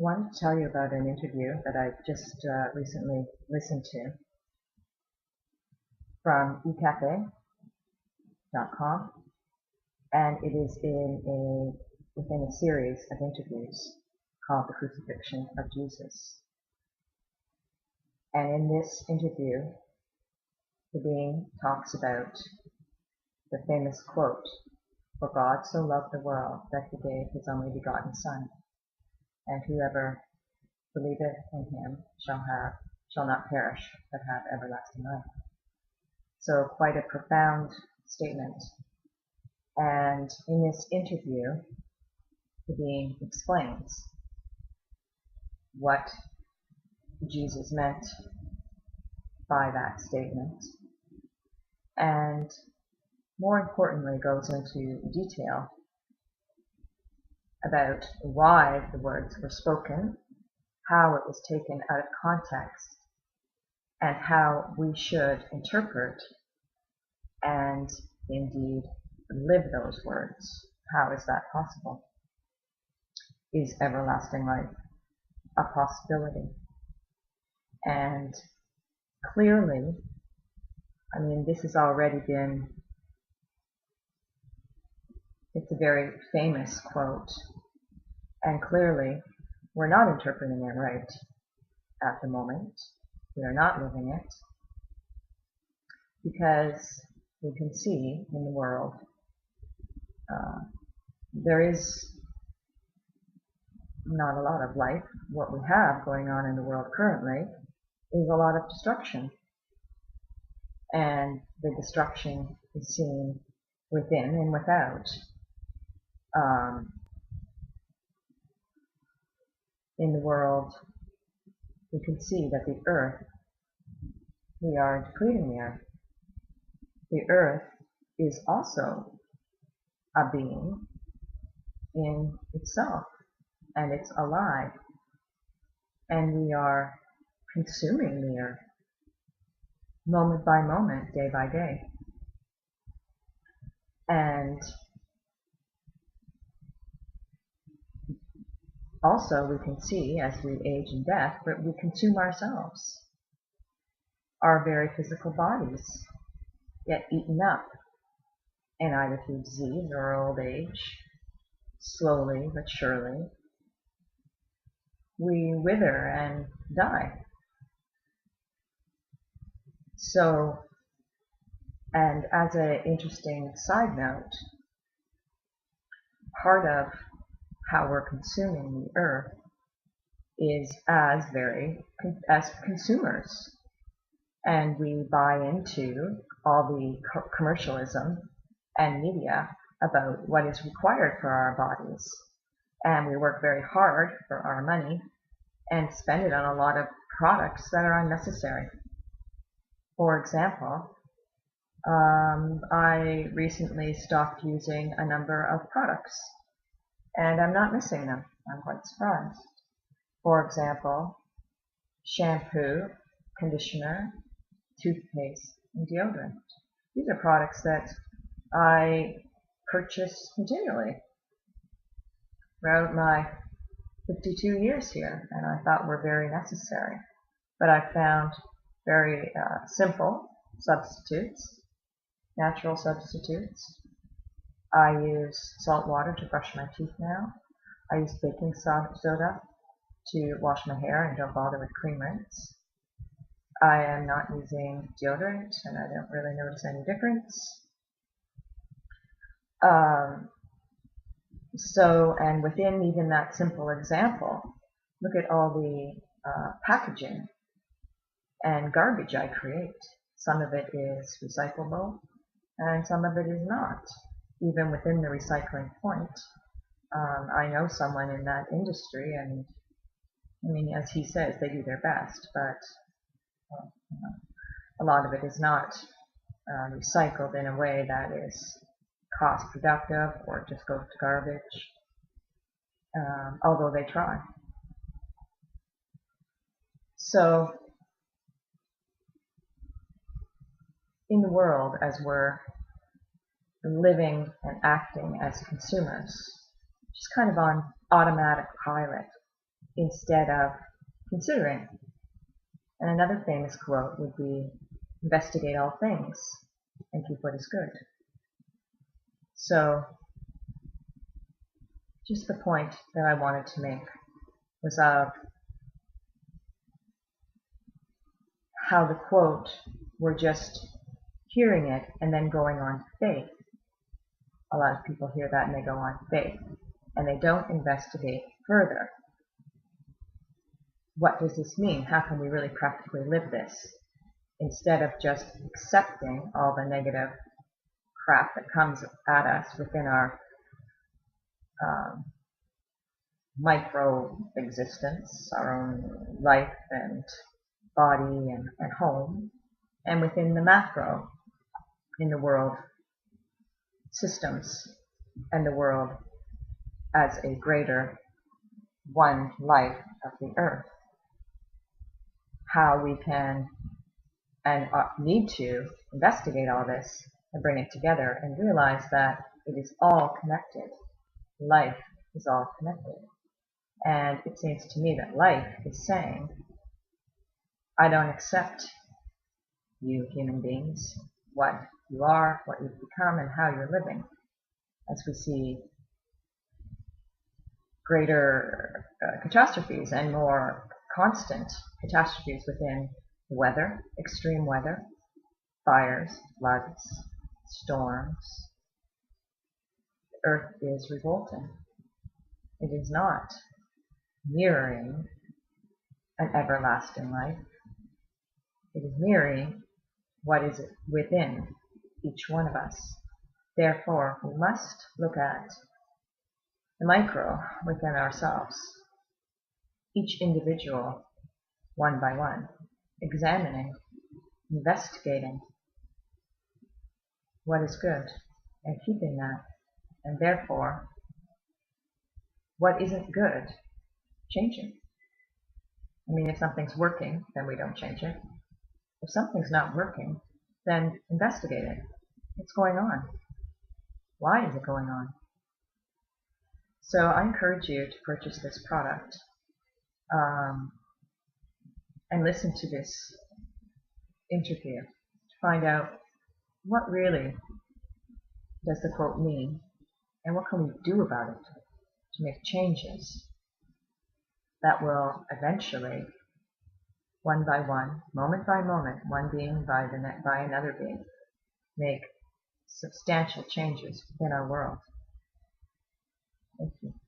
wanted to tell you about an interview that I just recently listened to from Eqafe.com, and it is within a series of interviews called The Crucifixion of Jesus. And in this interview, the being talks about the famous quote, "For God so loved the world that he gave his only begotten Son, and whoever believeth in him shall not perish, but have everlasting life." So quite a profound statement. And in this interview, the being explains what Jesus meant by that statement, and more importantly goes into detail about why the words were spoken, how it was taken out of context, and how we should interpret and indeed live those words. How is that possible? Is everlasting life a possibility? And clearly, this has already been, it's a very famous quote, and clearly we're not interpreting it right at the moment. We are not living it, because we can see in the world there is not a lot of life. What we have going on in the world currently is a lot of destruction, and the destruction is seen within and without. In the world, we can see that the earth, we are depleting the earth. The earth is also a being in itself, and it's alive, and we are consuming the earth moment by moment, day by day. And also we can see, as we age and death, that we consume ourselves. Our very physical bodies get eaten up, and either through disease or old age, slowly but surely, we wither and die. So, and as an interesting side note, part of how we're consuming the earth is as consumers, and we buy into all the commercialism and media about what is required for our bodies, and we work very hard for our money and spend it on a lot of products that are unnecessary. For example, I recently stopped using a number of products, and I'm not missing them. I'm quite surprised. For example, shampoo, conditioner, toothpaste, and deodorant. These are products that I purchase continually throughout my 52 years here, and I thought were very necessary. But I found very simple substitutes, natural substitutes. I use salt water to brush my teeth now. I use baking soda to wash my hair and don't bother with cream rinse. I am not using deodorant, and I don't really notice any difference. And within even that simple example, look at all the packaging and garbage I create. Some of it is recyclable, and some of it is not. Even within the recycling point, I know someone in that industry, and as he says, they do their best, but a lot of it is not recycled in a way that is cost productive, or just goes to garbage, although they try. So in the world, as we're living and acting as consumers, just kind of on automatic pilot, instead of considering. And another famous quote would be, investigate all things and keep what is good. So just the point that I wanted to make was of how the quote, we're just hearing it and then going on faith. A lot of people hear that and they go on faith, and they don't investigate further. What does this mean? How can we really practically live this? Instead of just accepting all the negative crap that comes at us within our micro existence, our own life and body and home, and within the macro, in the world systems and the world as a greater one life of the earth. How we can and need to investigate all this and bring it together and realize that it is all connected. Life is all connected. And it seems to me that life is saying, I don't accept you human beings, what you are, what you've become, and how you're living. As we see greater catastrophes and more constant catastrophes within weather, extreme weather, fires, floods, storms. The earth is revolting. It is not mirroring an everlasting life. It is mirroring what is within each one of us. Therefore, we must look at the micro within ourselves, each individual, one by one, examining, investigating what is good and keeping that, and therefore, what isn't good, changing. I mean, if something's working, then we don't change it. If something's not working, then investigate it. What's going on? Why is it going on? So I encourage you to purchase this product and listen to this interview to find out what really does the quote mean and what can we do about it to make changes that will eventually, one by one, moment by moment, one being by another being, make substantial changes within our world. Thank you.